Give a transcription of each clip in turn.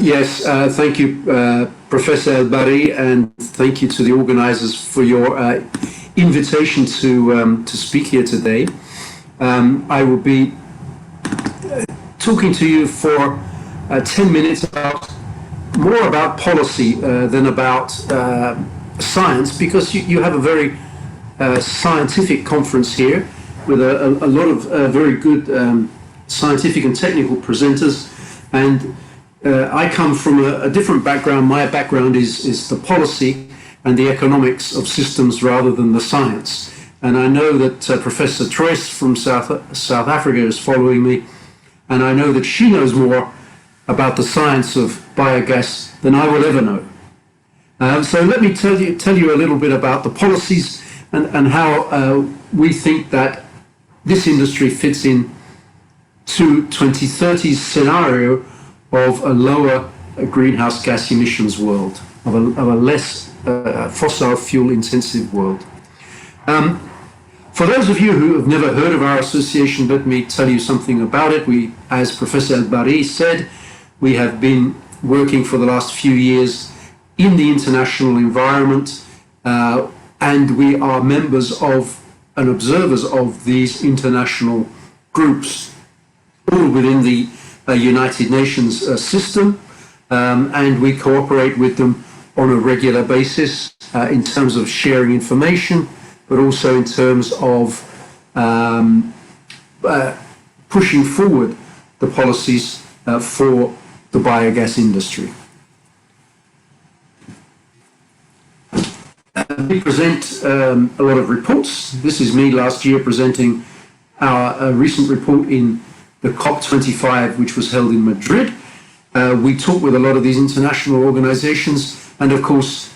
Yes, thank you, Professor El-Bari, and thank you to the organizers for your invitation to speak here today. I will be talking to you for 10 minutes more about policy than about science, because you have a very scientific conference here with a lot of very good scientific and technical presenters. And I come from a different background. My background is the policy and the economics of systems rather than the science. And I know that Professor Troyes from South Africa is following me, and I know that she knows more about the science of biogas than I will ever know. So let me tell you a little bit about the policies and how we think that this industry fits in to 2030's scenario of a lower greenhouse gas emissions world, of a less fossil fuel intensive world. For those of you who have never heard of our association, let me tell you something about it. We, as Professor El-Bari said, we have been working for the last few years in the international environment, and we are members of and observers of these international groups, all within the United Nations system, and we cooperate with them on a regular basis in terms of sharing information, but also in terms of pushing forward the policies for the biogas industry. We present a lot of reports. This is me last year presenting our recent report in the COP25, which was held in Madrid. We talk with a lot of these international organizations, and of course,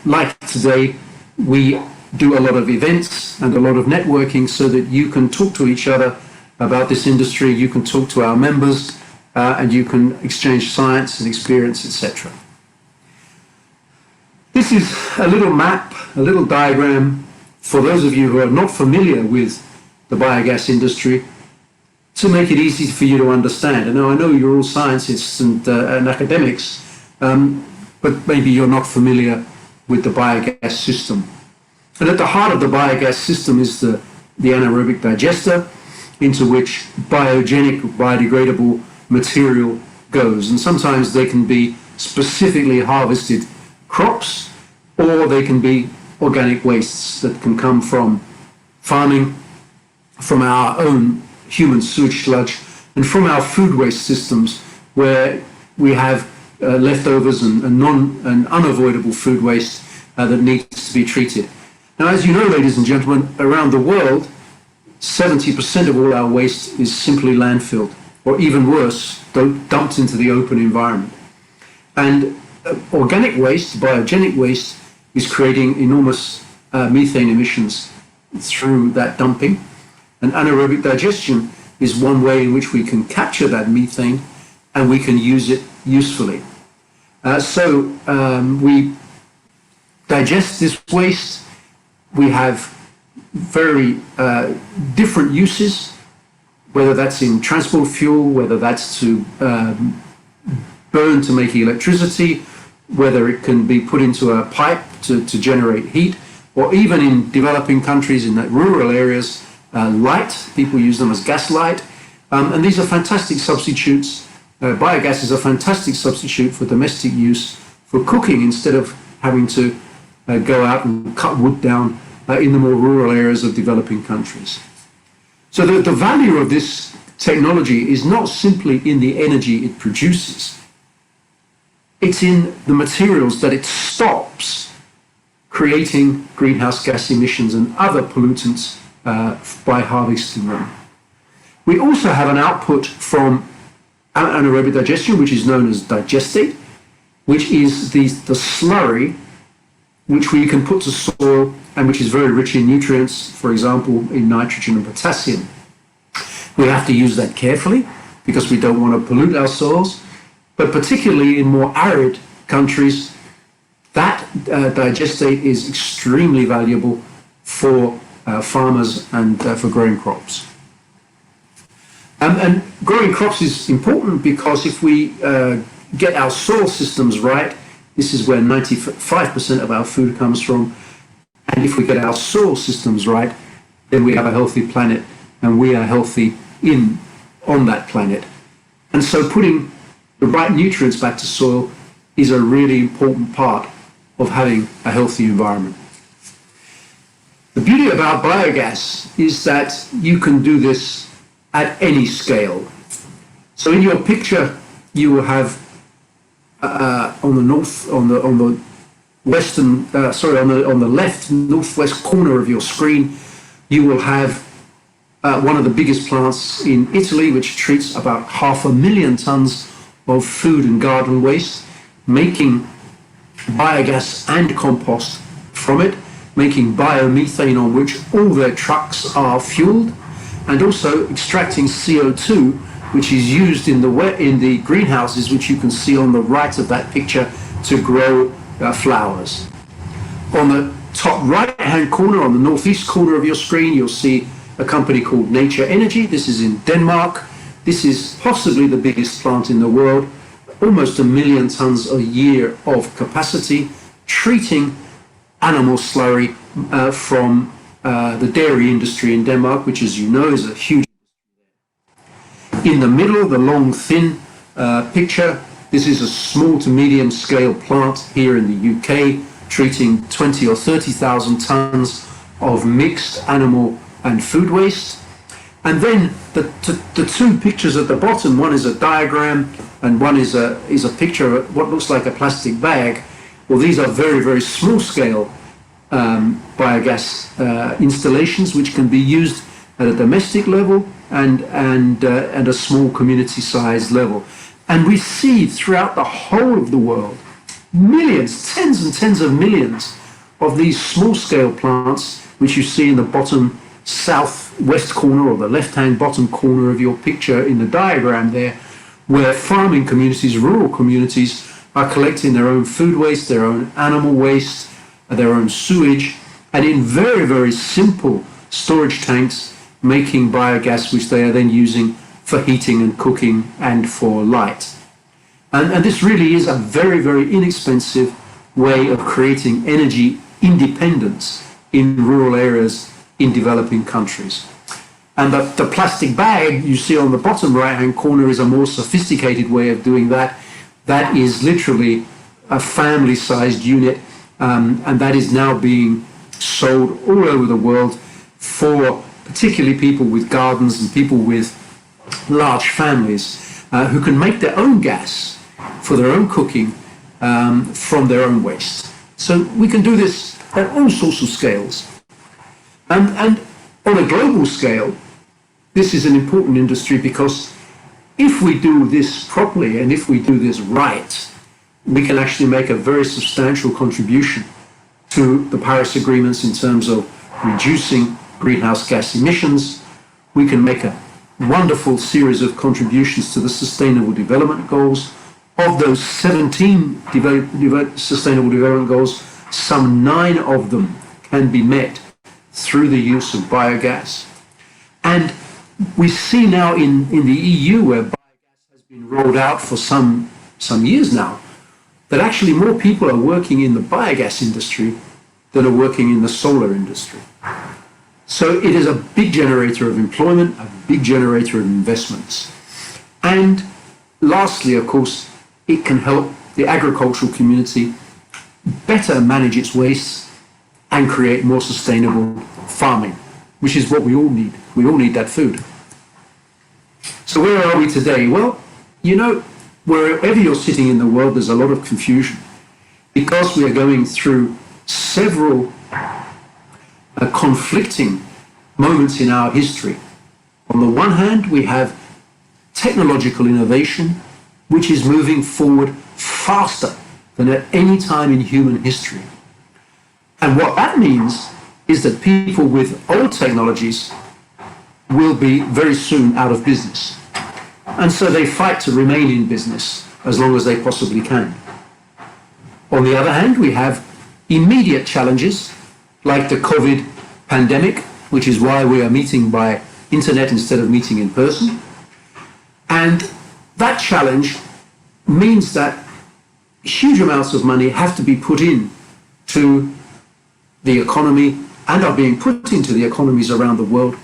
like today, we do a lot of events and a lot of networking so that you can talk to each other about this industry, you can talk to our members, and you can exchange science and experience, etc. This is a little map, a little diagram for those of you who are not familiar with the biogas industry, to make it easy for you to understand. And now I know you're all scientists and academics, but maybe you're not familiar with the biogas system. And at the heart of the biogas system is the anaerobic digester, into which biogenic, biodegradable material goes. And sometimes they can be specifically harvested crops, or they can be organic wastes that can come from farming, from our own human sewage sludge, and from our food waste systems, where we have leftovers and unavoidable food waste that needs to be treated. Now, as you know, ladies and gentlemen, around the world, 70% of all our waste is simply landfilled, or even worse, dumped into the open environment. And organic waste, biogenic waste, is creating enormous methane emissions through that dumping. And anaerobic digestion is one way in which we can capture that methane and we can use it usefully. So we digest this waste. We have very different uses, whether that's in transport fuel, whether that's to burn to make electricity, whether it can be put into a pipe to generate heat, or even in developing countries in the rural areas, light. People use them as gas light. And these are fantastic substitutes. Biogas is a fantastic substitute for domestic use, for cooking, instead of having to go out and cut wood down in the more rural areas of developing countries. So the value of this technology is not simply in the energy it produces. It's in the materials that it stops creating greenhouse gas emissions and other pollutants by harvesting them. We also have an output from anaerobic digestion, which is known as digestate, which is the slurry which we can put to soil and which is very rich in nutrients, for example, in nitrogen and potassium. We have to use that carefully because we don't want to pollute our soils, but particularly in more arid countries, that digestate is extremely valuable for farmers and for growing crops. And growing crops is important because if we get our soil systems right, this is where 95% of our food comes from. And if we get our soil systems right, then we have a healthy planet, and we are healthy on that planet. And so putting the right nutrients back to soil is a really important part of having a healthy environment. The beauty about biogas is that you can do this at any scale. So in your picture, you will have on the left northwest corner of your screen, you will have one of the biggest plants in Italy, which treats about 500,000 tons of food and garden waste, making biogas and compost from it, making biomethane on which all their trucks are fueled, and also extracting CO2, which is used in the greenhouses, which you can see on the right of that picture, to grow flowers. On the top right-hand corner, on the northeast corner of your screen, you'll see a company called Nature Energy. This is in Denmark. This is possibly the biggest plant in the world, almost 1 million tons a year of capacity, treating animal slurry from the dairy industry in Denmark, which, as you know, is a huge. In the middle, the long, thin picture, this is a small to medium scale plant here in the UK, treating 20 or 30,000 tons of mixed animal and food waste. And then the two pictures at the bottom, one is a diagram and one is a picture of what looks like a plastic bag. Well, these are very, very small scale biogas installations, which can be used at a domestic level and at a small community sized level. And we see throughout the whole of the world millions, tens and tens of millions of these small scale plants, which you see in the bottom southwest corner or the left-hand bottom corner of your picture in the diagram there, where farming communities, rural communities, are collecting their own food waste, their own animal waste, their own sewage, and in very, very simple storage tanks, making biogas, which they are then using for heating and cooking and for light. And this really is a very, very inexpensive way of creating energy independence in rural areas in developing countries. And the plastic bag you see on the bottom right-hand corner is a more sophisticated way of doing that. That is literally a family-sized unit, and that is now being sold all over the world for particularly people with gardens and people with large families who can make their own gas for their own cooking from their own waste. So we can do this at all sorts of scales. And on a global scale, this is an important industry because if we do this properly and if we do this right, we can actually make a very substantial contribution to the Paris agreements in terms of reducing greenhouse gas emissions. We can make a wonderful series of contributions to the Sustainable Development Goals. Of those 17 Sustainable Development Goals, some 9 of them can be met through the use of biogas. And we see now in the EU, where biogas has been rolled out for some years now, that actually more people are working in the biogas industry than are working in the solar industry. So it is a big generator of employment, a big generator of investments. And lastly, of course, it can help the agricultural community better manage its waste and create more sustainable farming, which is what we all need. We all need that food. So where are we today? Well, you know, wherever you're sitting in the world, there's a lot of confusion because we are going through several conflicting moments in our history. On the one hand, we have technological innovation, which is moving forward faster than at any time in human history. And what that means is that people with old technologies will be very soon out of business. And so they fight to remain in business as long as they possibly can. On the other hand, we have immediate challenges like the COVID pandemic, which is why we are meeting by internet instead of meeting in person. And that challenge means that huge amounts of money have to be put in to the economy and are being put into the economies around the world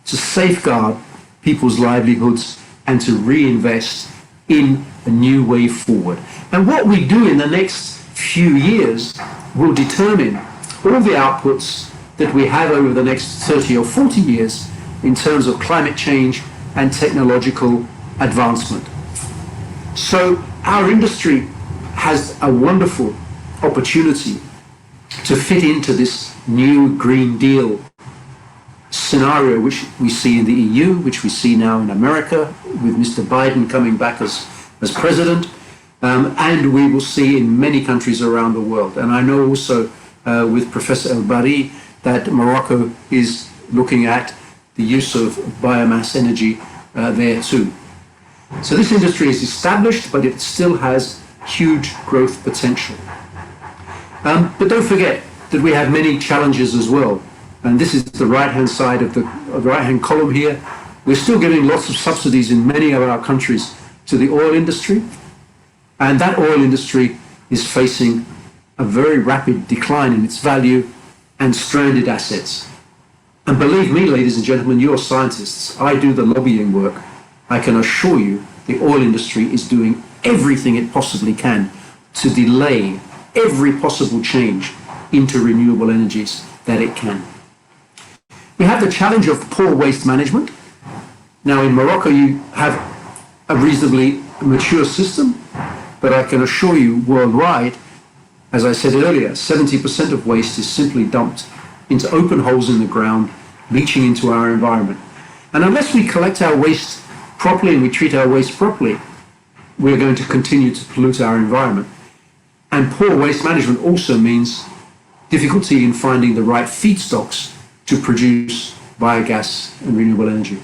to safeguard people's livelihoods and to reinvest in a new way forward. And what we do in the next few years will determine all the outputs that we have over the next 30 or 40 years in terms of climate change and technological advancement. So our industry has a wonderful opportunity to fit into this new Green Deal scenario, which we see in the EU, which we see now in America, with Mr. Biden coming back as president, and we will see in many countries around the world. And I know also with Professor El Bari that Morocco is looking at the use of biomass energy there too. So this industry is established, but it still has huge growth potential. But don't forget that we have many challenges as well. And this is the right-hand side of the right-hand column here. We're still giving lots of subsidies in many of our countries to the oil industry. And that oil industry is facing a very rapid decline in its value and stranded assets. And believe me, ladies and gentlemen, you're scientists. I do the lobbying work. I can assure you the oil industry is doing everything it possibly can to delay every possible change into renewable energies that it can. We have the challenge of poor waste management. Now in Morocco you have a reasonably mature system, but I can assure you worldwide, as I said earlier, 70% of waste is simply dumped into open holes in the ground, leaching into our environment. And unless we collect our waste properly and we treat our waste properly, we're going to continue to pollute our environment. And poor waste management also means difficulty in finding the right feedstocks to produce biogas and renewable energy.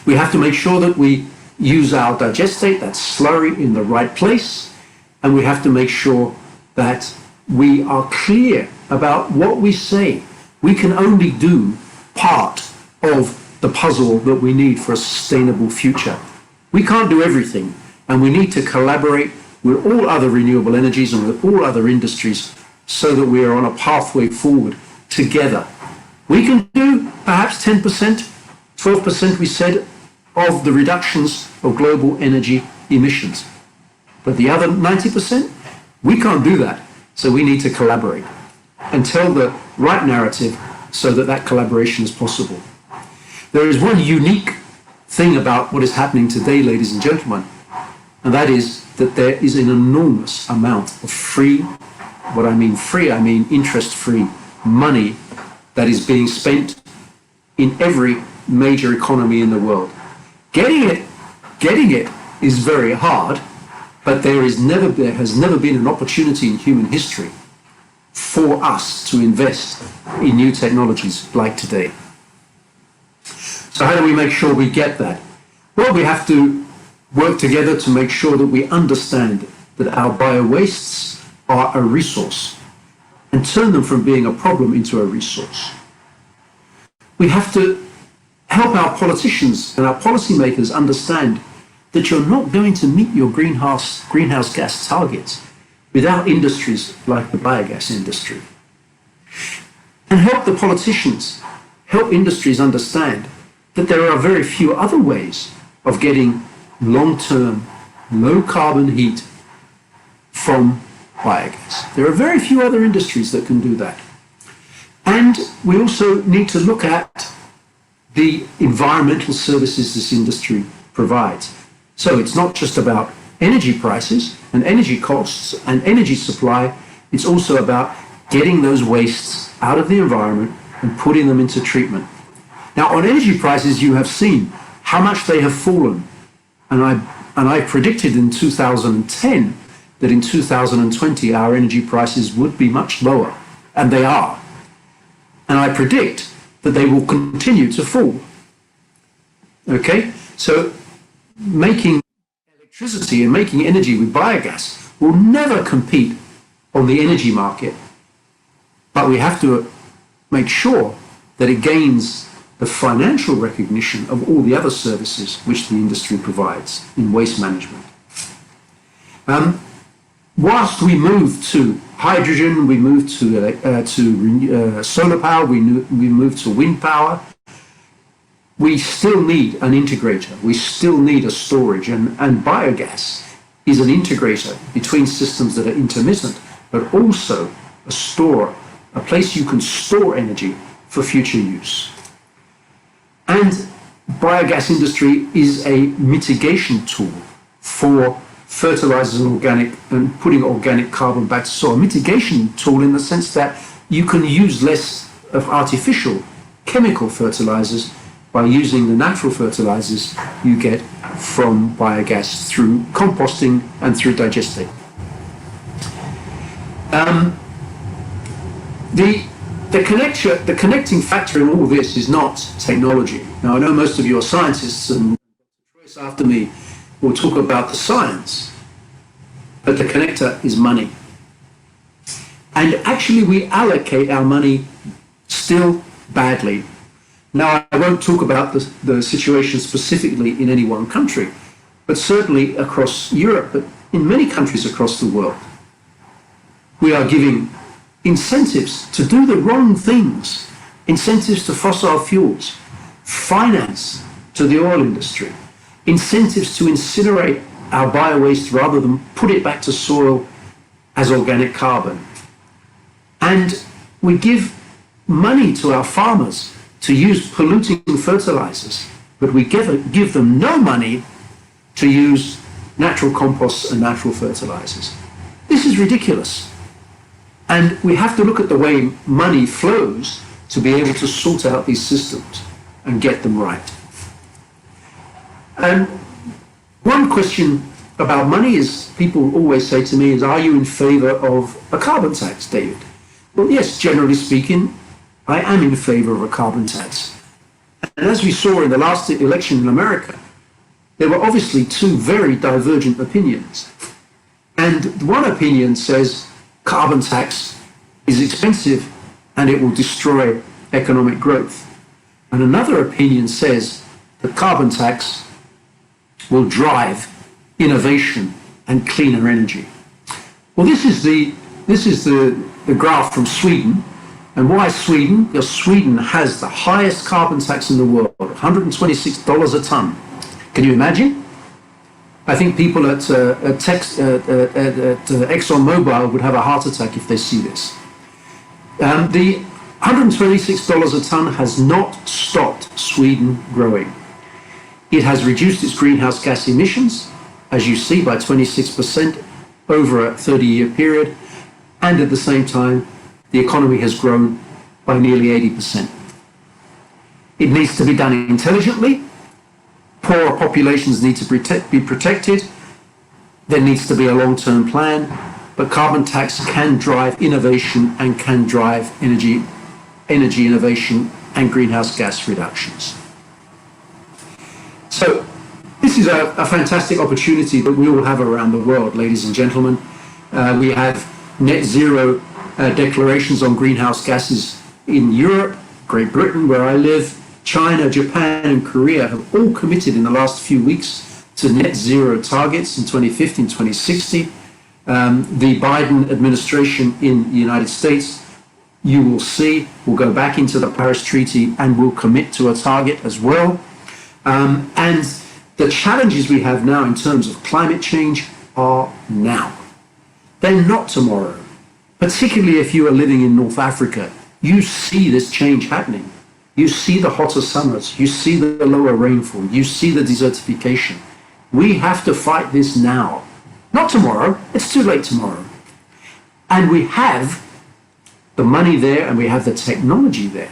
We have to make sure that we use our digestate, that slurry, in the right place, and we have to make sure that we are clear about what we say. We can only do part of the puzzle that we need for a sustainable future. We can't do everything, and we need to collaborate with all other renewable energies and with all other industries so that we are on a pathway forward together. We can do perhaps 10%, 12% we said, of the reductions of global energy emissions. But the other 90%, we can't do that. So we need to collaborate and tell the right narrative so that that collaboration is possible. There is one unique thing about what is happening today, ladies and gentlemen, and that is that there is an enormous amount of free, what I mean free, I mean interest-free money that is being spent in every major economy in the world. Getting it is very hard, but there has never been an opportunity in human history for us to invest in new technologies like today. So how do we make sure we get that? Well, we have to work together to make sure that we understand that our bio-wastes are a resource and turn them from being a problem into a resource. We have to help our politicians and our policymakers understand that you're not going to meet your greenhouse gas targets without industries like the biogas industry. And help the politicians, help industries understand that there are very few other ways of getting long-term, low-carbon heat from biogas. There are very few other industries that can do that. And we also need to look at the environmental services this industry provides. So it's not just about energy prices and energy costs and energy supply, it's also about getting those wastes out of the environment and putting them into treatment. Now on energy prices you have seen how much they have fallen, and I predicted in 2010 that in 2020 our energy prices would be much lower, and they are. And I predict that they will continue to fall. Okay, so making electricity and making energy with biogas will never compete on the energy market, but we have to make sure that it gains the financial recognition of all the other services which the industry provides in waste management. Whilst we move to hydrogen, we move to solar power, we move to wind power, we still need an integrator. We still need a storage, and biogas is an integrator between systems that are intermittent, but also a place you can store energy for future use. And biogas industry is a mitigation tool for fertilizers and putting organic carbon back to soil. A mitigation tool in the sense that you can use less of artificial chemical fertilizers by using the natural fertilizers you get from biogas through composting and through digesting. The connecting factor in all this is not technology. Now, I know most of you are scientists, and Troyes after me will talk about the science, but the connector is money. And actually, we allocate our money still badly. Now, I won't talk about the situation specifically in any one country, but certainly across Europe, but in many countries across the world, we are giving incentives to do the wrong things, incentives to fossil fuels, finance to the oil industry, incentives to incinerate our bio-waste rather than put it back to soil as organic carbon. And we give money to our farmers to use polluting fertilizers, but we give them no money to use natural composts and natural fertilizers. This is ridiculous. And we have to look at the way money flows to be able to sort out these systems and get them right. And one question about money is, people always say to me, is, are you in favor of a carbon tax, David? Well, yes, generally speaking, I am in favor of a carbon tax. And as we saw in the last election in America, there were obviously two very divergent opinions. And one opinion says carbon tax is expensive and it will destroy economic growth. And another opinion says that carbon tax will drive innovation and cleaner energy. Well, this is the graph from Sweden. And why Sweden? Because Sweden has the highest carbon tax in the world, $126 a ton. Can you imagine? I think people at ExxonMobil would have a heart attack if they see this. The $126 a ton has not stopped Sweden growing. It has reduced its greenhouse gas emissions, as you see, by 26% over a 30-year period, and at the same time, the economy has grown by nearly 80%. It needs to be done intelligently. Poorer populations need to be protected. There needs to be a long-term plan, but carbon tax can drive innovation and can drive energy innovation and greenhouse gas reductions. So this is a fantastic opportunity that we all have around the world, ladies and gentlemen. We have net zero declarations on greenhouse gases in Europe, Great Britain, where I live, China, Japan, and Korea have all committed in the last few weeks to net zero targets in 2050 and 2060. The Biden administration in the United States, you will see, will go back into the Paris Treaty and will commit to a target as well. And the challenges we have now in terms of climate change are now. They're not tomorrow. Particularly if you are living in North Africa, you see this change happening. You see the hotter summers, you see the lower rainfall, you see the desertification. We have to fight this now. Not tomorrow, it's too late tomorrow. And we have the money there and we have the technology there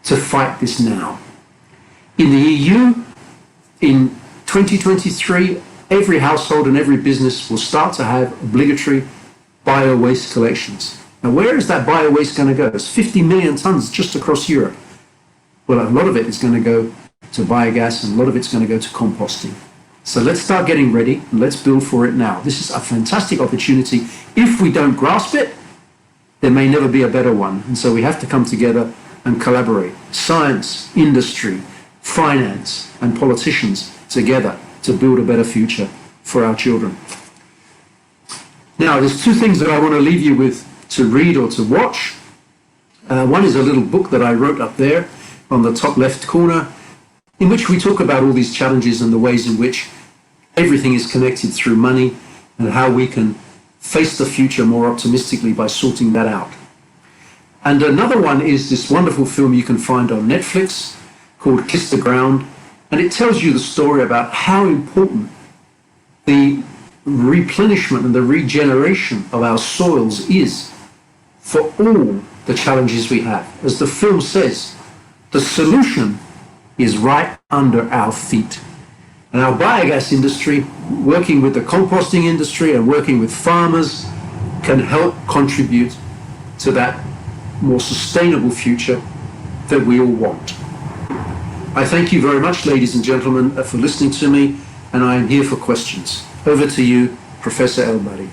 to fight this now. In the EU, in 2023, every household and every business will start to have obligatory bio-waste collections. Now, where is that bio-waste going to go? It's 50 million tons just across Europe. Well, a lot of it is going to go to biogas and a lot of it's going to go to composting. So let's start getting ready and let's build for it now. This is a fantastic opportunity. If we don't grasp it, there may never be a better one. And so we have to come together and collaborate. Science, industry, finance, and politicians together to build a better future for our children. Now, there's two things that I want to leave you with to read or to watch. One is a little book that I wrote up there on the top left corner, in which we talk about all these challenges and the ways in which everything is connected through money and how we can face the future more optimistically by sorting that out. And another one is this wonderful film you can find on Netflix called Kiss the Ground, and it tells you the story about how important the replenishment and the regeneration of our soils is for all the challenges we have. As the film says, the solution is right under our feet. And our biogas industry, working with the composting industry and working with farmers, can help contribute to that more sustainable future that we all want. I thank you very much, ladies and gentlemen, for listening to me, and I am here for questions. Over to you, Professor El-Bari.